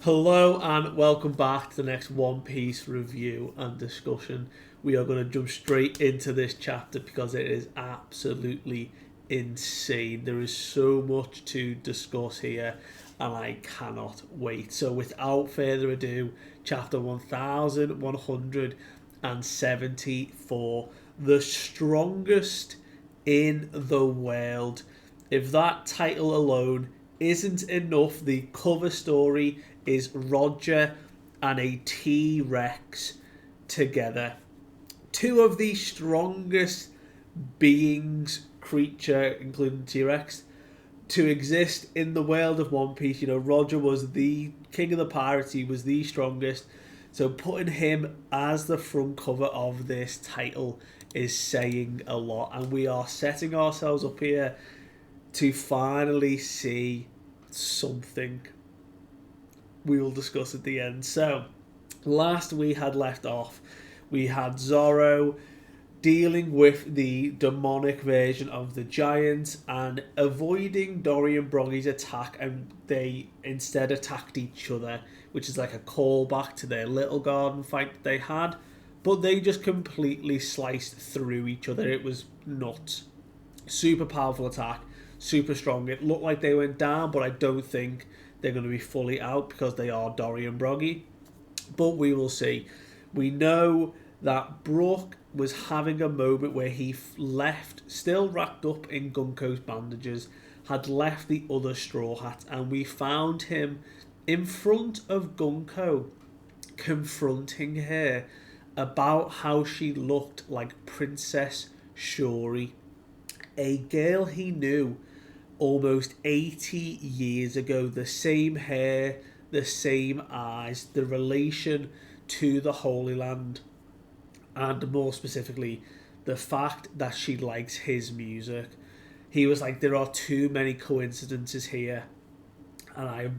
Hello and welcome back to the next One Piece review and discussion. We are going to jump straight into this chapter because it is absolutely insane. There is so much to discuss here and I cannot wait. So without further ado, chapter 1174, the strongest in the world. If that title alone isn't enough, the cover story is Roger and a T-Rex together. Two of the strongest beings, creature, including T-Rex, to exist in the world of One Piece. You know, Roger was the king of the pirates. He was the strongest. So putting him as the front cover of this title is saying a lot. And we are setting ourselves up here to finally see something we will discuss at the end. So, last we had left off, we had Zorro dealing with the demonic version of the giant and avoiding Dory and Broggy's attack, and they instead attacked each other, which is like a callback to their little garden fight that they had, but they just completely sliced through each other. It was nuts. Super powerful attack, super strong. It looked like they went down, but I don't think they're going to be fully out because they are Dory and Broggy. But we will see. We know that Brook was having a moment where he left, still wrapped up in Gunko's bandages, had left the other Straw Hat, and we found him in front of Gunko, confronting her about how she looked like Princess Shuri, a girl he knew almost 80 years ago. The same hair, the same eyes, the relation to the Holy Land, and more specifically, the fact that she likes his music. He was like, there are too many coincidences here, and I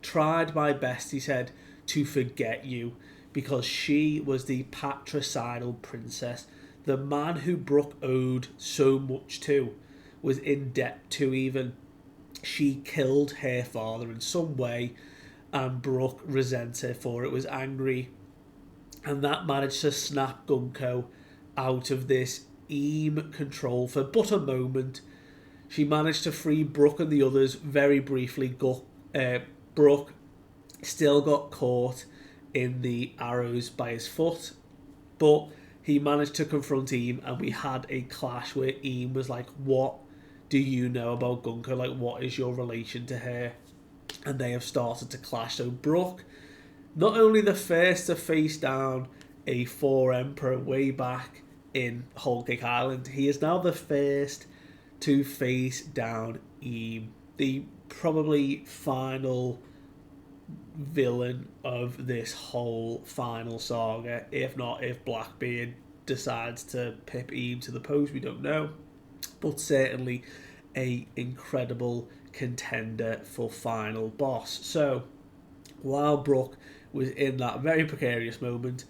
tried my best, he said, to forget you, because she was the patricidal princess, the man who Brook owed so much to, was in debt to even. She killed her father in some way, and Brook resented for it, was angry, and that managed to snap Gunko out of this control for but a moment. She managed to free Brook and the others very briefly. Brook still got caught in the arrows by his foot, but he managed to confront Eam, and we had a clash where Eam was like, what do you know about Gunko? Like, what is your relation to her? And they have started to clash. So Brook, not only the first to face down a Four Emperor way back in Whole Cake Island, he is now the first to face down Eam, the probably final villain of this whole final saga. If not, if Blackbeard decides to pip Eam to the post, we don't know. But certainly a incredible contender for final boss. So while Brook was in that very precarious moment,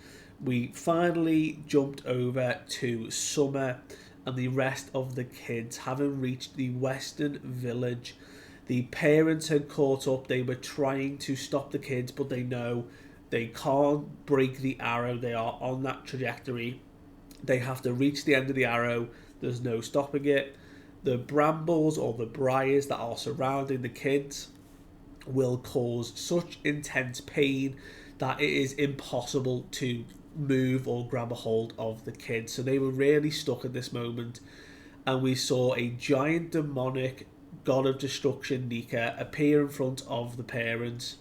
we finally jumped over to Summer and the rest of the kids, having reached the western village. The parents had caught up. They were trying to stop the kids, but they know they can't break the arrow. They are on that trajectory. They have to reach the end of the arrow. There's no stopping it. The brambles or the briars that are surrounding the kids will cause such intense pain that it is impossible to move or grab a hold of the kids. So they were really stuck at this moment, and we saw a giant demonic god of destruction, Nika, appear in front of the parents,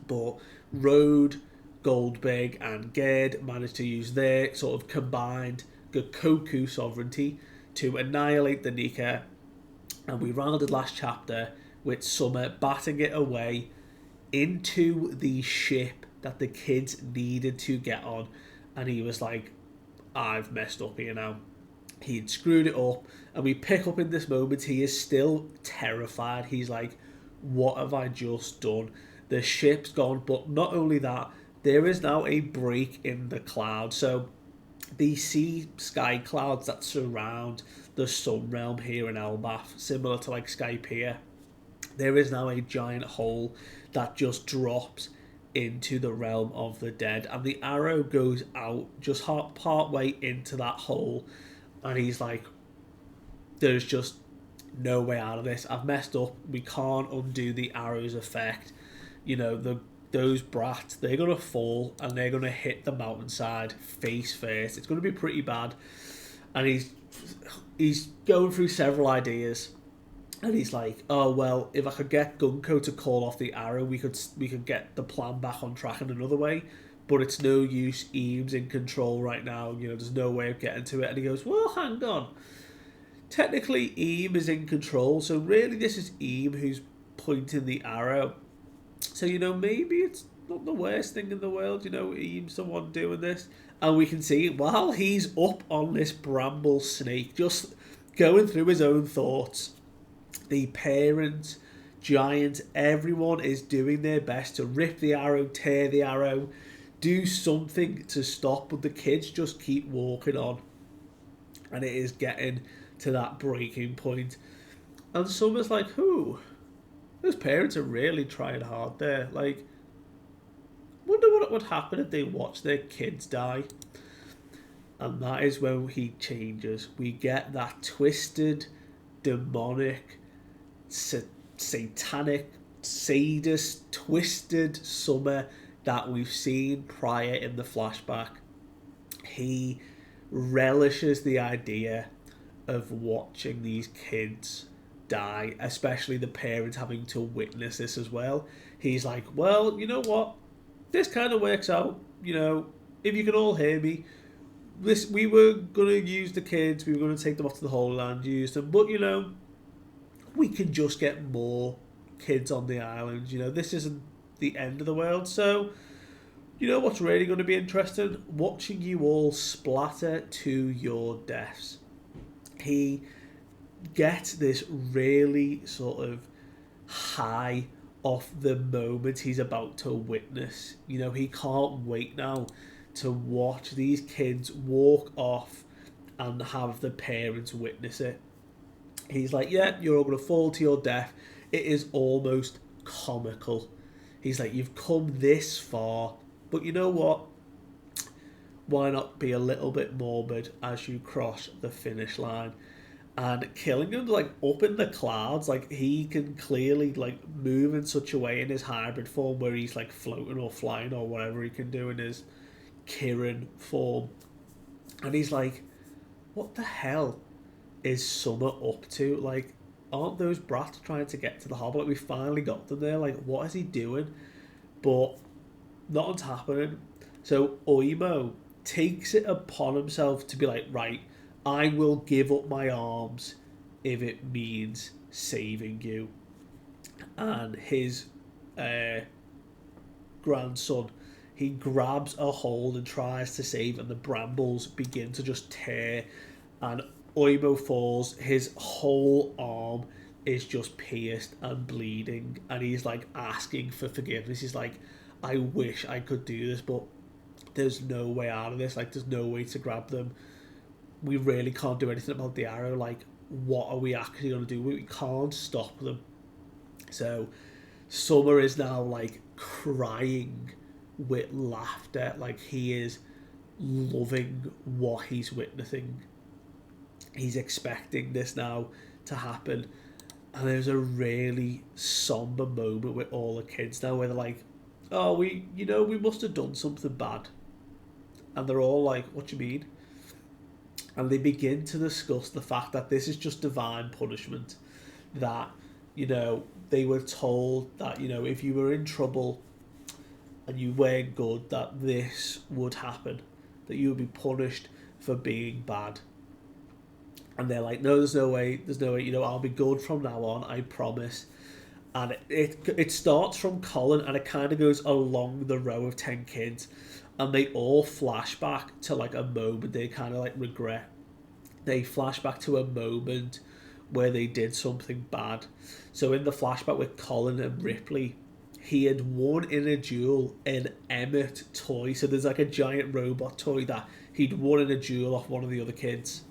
but Rode, Goldberg and Gerd managed to use their sort of combined Gokoku sovereignty to annihilate the Nika, and we rounded last chapter with Summer batting it away into the ship that the kids needed to get on, and he was like, I've messed up here now. He'd screwed it up, and we pick up in this moment, he is still terrified. He's like, what have I just done? The ship's gone, but not only that, there is now a break in the cloud. So the sea sky clouds that surround the sun realm here in Elbaf, similar to like Skypiea, there is now a giant hole that just drops into the realm of the dead, and the arrow goes out just part way into that hole, and he's like, there's just no way out of this. I've messed up. We can't undo the arrow's effect. Those brats, they're gonna fall and they're gonna hit the mountainside face first. It's gonna be pretty bad. And he's going through several ideas, and he's like, oh well, if I could get Gunko to call off the arrow, we could get the plan back on track in another way. But it's no use. Eames in control right now. There's no way of getting to it. And he goes, well, hang on. Technically, Eames is in control, so really this is Eames who's pointing the arrow. So, maybe it's not the worst thing in the world, Eames the one doing this. And we can see, while he's up on this bramble snake, just going through his own thoughts, the parents, giants, everyone is doing their best to rip the arrow, tear the arrow, do something to stop, but the kids just keep walking on. And it is getting to that breaking point. And Sommers like, those parents are really trying hard there. Like, wonder what would happen if they watched their kids die. And that is when he changes. We get that twisted, demonic, satanic, sadist, twisted Summer that we've seen prior in the flashback. He relishes the idea of watching these kids die, especially the parents having to witness this as well. He's like, well, you know what? This kind of works out. If you can all hear me, we were going to use the kids, we were going to take them off to the Holy Land, use them, but, we can just get more kids on the island. This isn't the end of the world. So, what's really going to be interesting? Watching you all splatter to your deaths. He gets this really sort of high off the moment he's about to witness. He can't wait now to watch these kids walk off and have the parents witness it. He's like, yeah, you're all going to fall to your death. It is almost comical. He's like, you've come this far, but you know what? Why not be a little bit morbid as you cross the finish line? And killing him like up in the clouds, like he can clearly like move in such a way in his hybrid form where he's like floating or flying or whatever he can do in his Kirin form. And he's like, what the hell is Summer up to? Like, aren't those brats trying to get to the harbour? Like, we finally got them there. Like, what is he doing? But nothing's happening. So Oimo takes it upon himself to be like, right, I will give up my arms if it means saving you. And his grandson, he grabs a hold and tries to save, and the brambles begin to just tear, and Oimo falls. His whole arm is just pierced and bleeding, and he's like asking for forgiveness. He's like, I wish I could do this, but there's no way out of this. Like, there's no way to grab them. We really can't do anything about the arrow. Like, what are we actually going to do? We can't stop them. So Summer is now like crying with laughter. Like, he is loving what he's witnessing. He's expecting this now to happen. And there's a really somber moment with all the kids now where they're like, oh, we must have done something bad. And they're all like, what do you mean? And they begin to discuss the fact that this is just divine punishment. That, they were told that, if you were in trouble and you weren't good, that this would happen. That you would be punished for being bad. And they're like, no, there's no way, I'll be good from now on, I promise. And it starts from Colin, and it kind of goes along the row of 10 kids, and they all flash back to like a moment they kind of like regret. They flash back to a moment where they did something bad. So in the flashback with Colin and Ripley, he had won in a duel an Emmett toy. So there's like a giant robot toy that he'd won in a duel off one of the other kids.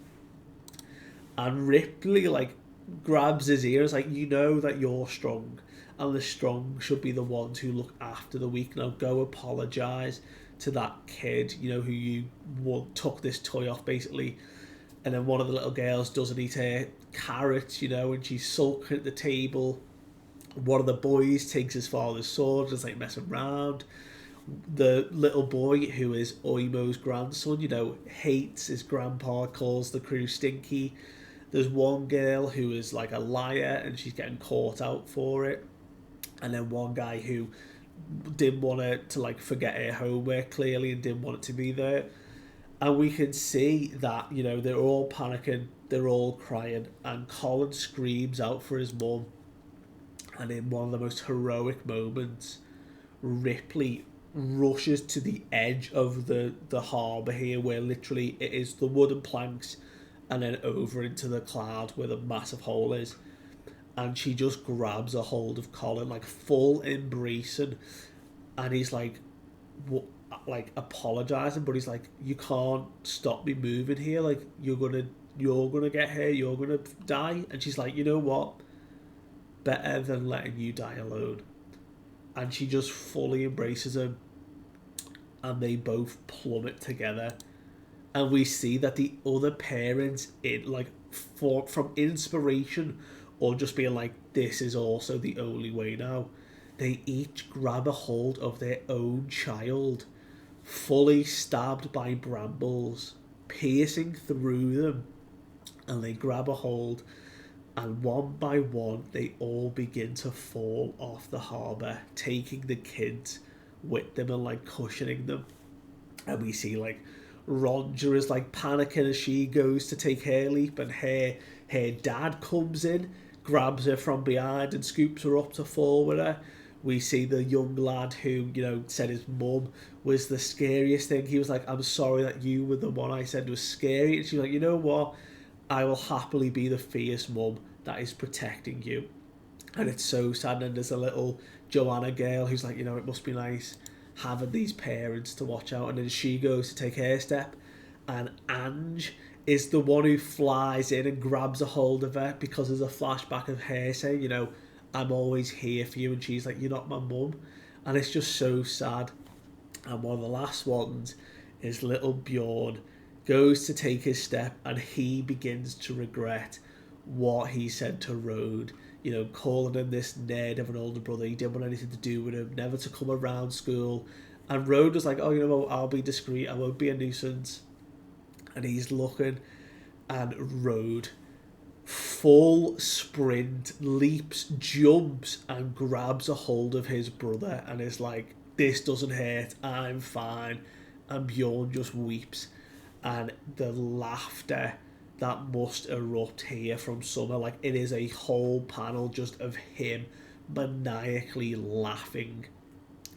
And Ripley like grabs his ears like, you know that you're strong. and the strong should be the ones who look after the weak. Now go apologise to that kid, who you took this toy off, basically. And then one of the little girls doesn't eat her carrots, and she's sulking at the table. One of the boys takes his father's sword, just like messing around. The little boy, who is Oimo's grandson, hates his grandpa, calls the crew stinky. There's one girl who is like a liar and she's getting caught out for it. And then one guy who didn't want her to like forget her homework clearly and didn't want it to be there. And we can see that, they're all panicking, they're all crying, and Colin screams out for his mum. And in one of the most heroic moments, Ripley rushes to the edge of the harbour here, where literally it is the wooden planks and then over into the cloud where the massive hole is. And she just grabs a hold of Colin, like full embracing. And he's like, what? Like apologizing, but he's like, you can't stop me moving here, like you're gonna get hurt, you're gonna die. And she's like, you know what, better than letting you die alone. And she just fully embraces him, and they both plummet together. And we see that the other parents, from inspiration or just being like, this is also the only way now, they each grab a hold of their own child, fully stabbed by brambles, piercing through them, and they grab a hold, and one by one they all begin to fall off the harbour, taking the kids with them and like cushioning them. And we see like Ronja is like panicking as she goes to take her leap, and her dad comes in, grabs her from behind and scoops her up to fall with her. We see the young lad who, said his mum was the scariest thing. He was like, I'm sorry that you were the one I said was scary. And she's like, you know what? I will happily be the fierce mum that is protecting you. And it's so sad. And there's a little Joanna girl who's like, it must be nice having these parents to watch out. And then she goes to take her step. And Ange is the one who flies in and grabs a hold of her, because there's a flashback of her saying, I'm always here for you. And she's like, you're not my mum. And it's just so sad. And one of the last ones is little Bjorn goes to take his step, and he begins to regret what he said to Rode, calling him this nerd of an older brother. He didn't want anything to do with him, never to come around school. And Rode was like, oh, I'll be discreet, I won't be a nuisance. And he's looking, and Rode, full sprint, leaps, jumps, and grabs a hold of his brother and is like, this doesn't hurt, I'm fine. And Bjorn just weeps. And the laughter that must erupt here from Summer, like it is a whole panel just of him maniacally laughing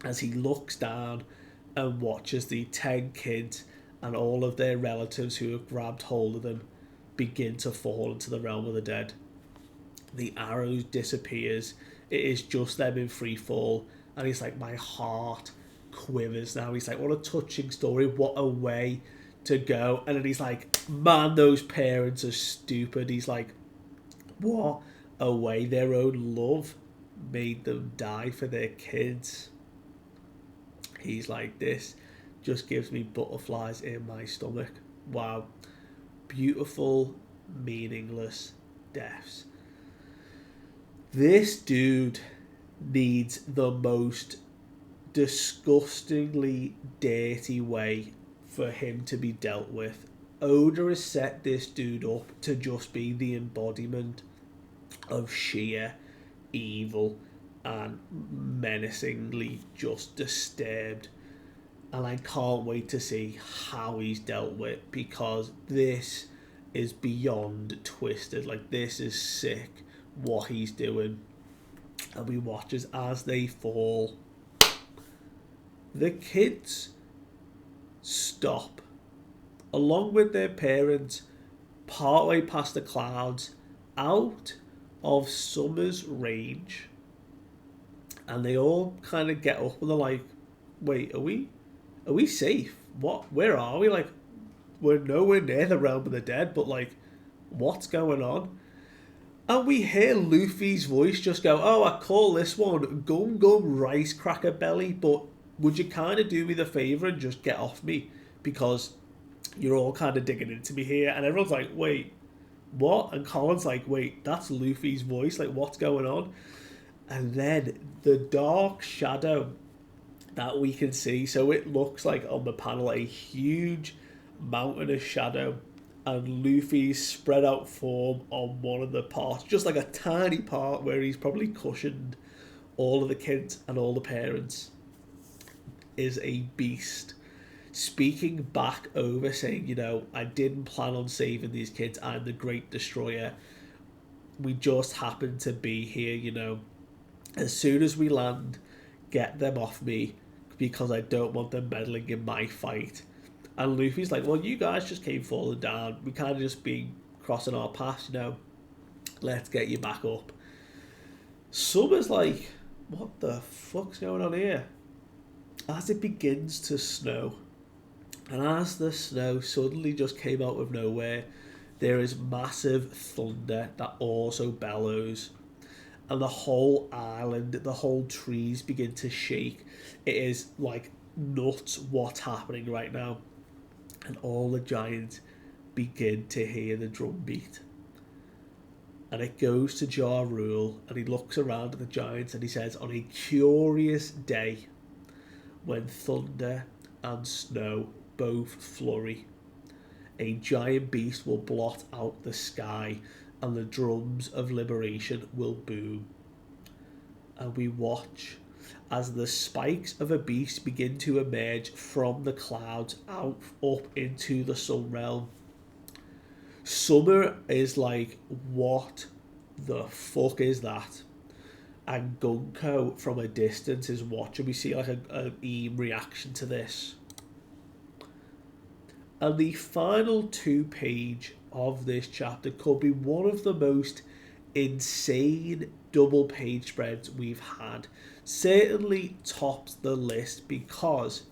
as he looks down and watches the 10 kids and all of their relatives who have grabbed hold of them begin to fall into the realm of the dead. The arrow disappears. It is just them in free fall, and he's like, my heart quivers now. He's like, what a touching story, what a way to go. And then he's like, man, those parents are stupid. He's like, what a way their own love made them die for their kids. He's like, this just gives me butterflies in my stomach. Wow. Beautiful, meaningless deaths. This dude needs the most disgustingly dirty way for him to be dealt with. Oda has set this dude up to just be the embodiment of sheer evil and menacingly just disturbed. And I can't wait to see how he's dealt with, because this is beyond twisted. Like, this is sick what he's doing. And we watch as they fall. The kids stop, along with their parents, partway past the clouds, out of Sommers' range. And they all kind of get up and they're like, wait, are we safe? What? Where are we? Like, we're nowhere near the realm of the dead, but like, what's going on? And we hear Luffy's voice just go, "Oh, I call this one Gum Gum Rice Cracker Belly, but would you kind of do me the favour and just get off me? Because you're all kind of digging into me here." And everyone's like, "Wait, what?" And Colin's like, "Wait, that's Luffy's voice. Like, what's going on?" And then the dark shadow that we can see, so it looks like on the panel a huge mountain of shadow and Luffy's spread out form on one of the parts, just like a tiny part where he's probably cushioned all of the kids and all the parents, is a beast speaking back over, saying, "I didn't plan on saving these kids. I'm the great destroyer. We just happened to be here. As soon as we land, get them off me because I don't want them meddling in my fight." And Luffy's like, "Well, you guys just came falling down. We kind of just been crossing our paths. Let's get you back up." Sommers like, "What the fuck's going on here?" As it begins to snow, and as the snow suddenly just came out of nowhere, there is massive thunder that also bellows. And the whole island, the whole trees begin to shake. It is like nuts what's happening right now. And all the giants begin to hear the drum beat. And it goes to Ja Rule, and he looks around at the giants and he says, "On a curious day, when thunder and snow both flurry, a giant beast will blot out the sky and the drums of liberation will boom." And we watch as the spikes of a beast begin to emerge from the clouds out up into the sun realm. Summer is like, "What the fuck is that?" And Gunko from a distance is watching. We see like an Eam reaction to this. And the final 2 page of this chapter could be one of the most insane double page spreads we've had. Certainly tops the list because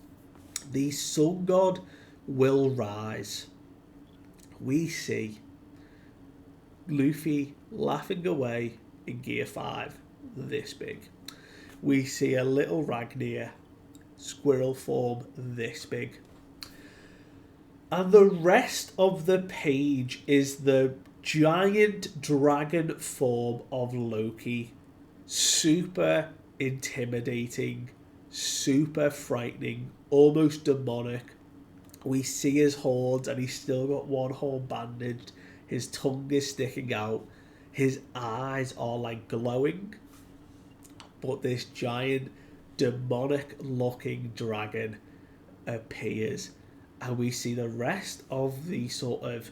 the sun god will rise. We see Luffy laughing away in Gear 5, this big. We see a little Ragnar squirrel form this big. And the rest of the page is the giant dragon form of Loki. Super intimidating, super frightening, almost demonic. We see his horns and he's still got one horn bandaged. His tongue is sticking out. His eyes are like glowing. But this giant demonic looking dragon appears. And we see the rest of the sort of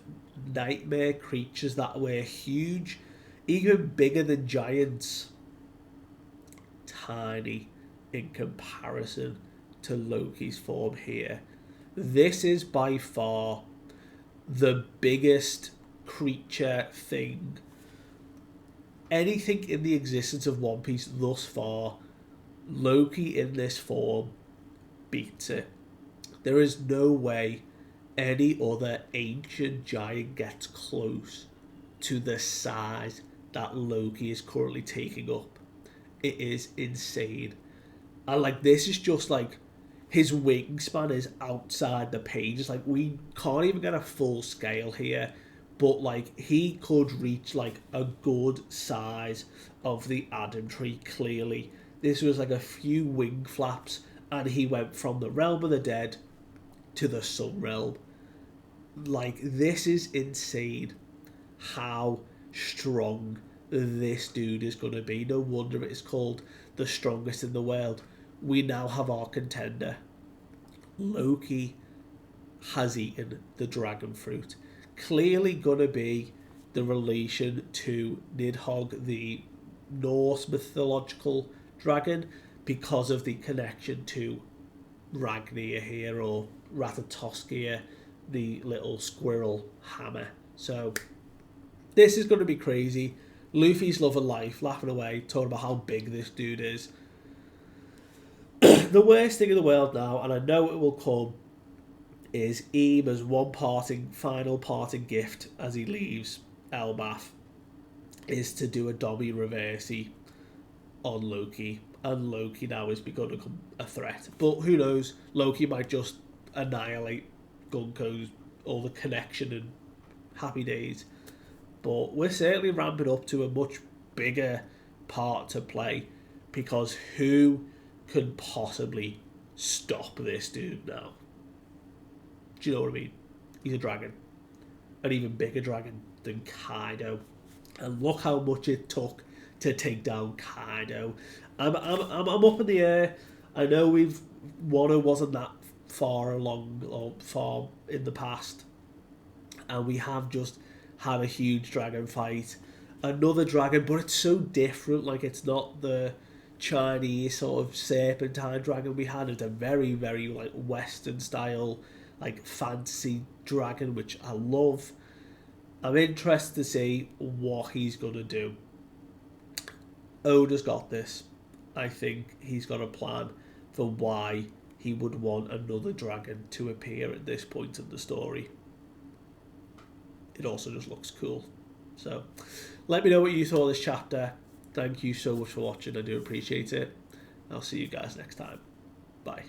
nightmare creatures that were huge, even bigger than giants, tiny in comparison to Loki's form here. This is by far the biggest creature thing, anything in the existence of One Piece thus far. Loki in this form beats it. There is no way any other ancient giant gets close to the size that Loki is currently taking up. It is insane. And like, this is just like, his wingspan is outside the page. It's like, we can't even get a full scale here, but like, he could reach like a good size of the Adam Tree. Clearly this was like a few wing flaps and he went from the realm of the dead to the sun realm. Like, this is insane how strong this dude is going to be. No wonder it is called the strongest in the world. We now have our contender. Loki has eaten the dragon fruit. Clearly going to be the relation to Nidhogg, the Norse mythological dragon, because of the connection to Ragnar here, or Ratatoskia, the little squirrel hammer. So this is going to be crazy. Luffy's loving life, laughing away, talking about how big this dude is. The worst thing in the world now, and I know it will come, is Eam as one final parting gift as he leaves Elbaf. is to do a Dobby reversey on Loki, and Loki now has begun to become a threat. But who knows? Loki might just annihilate Gunko's all the connection and happy days. But we're certainly ramping up to a much bigger part to play, because who can possibly stop this dude now? Do you know what I mean? He's a dragon, an even bigger dragon than Kaido, and look how much it took to take down Kaido. I'm up in the air. I know Wano wasn't that far along or far in the past, and we have just had a huge dragon fight, another dragon, but it's so different. Like, it's not the Chinese sort of serpentine dragon we had. It's a very, very like Western style, like fantasy dragon, which I love. I'm interested to see what he's gonna do. Oda's got this. I think he's got a plan for why he would want another dragon to appear at this point in the story. It also just looks cool. So let me know what you thought of this chapter. Thank you so much for watching. I do appreciate it. I'll see you guys next time. Bye.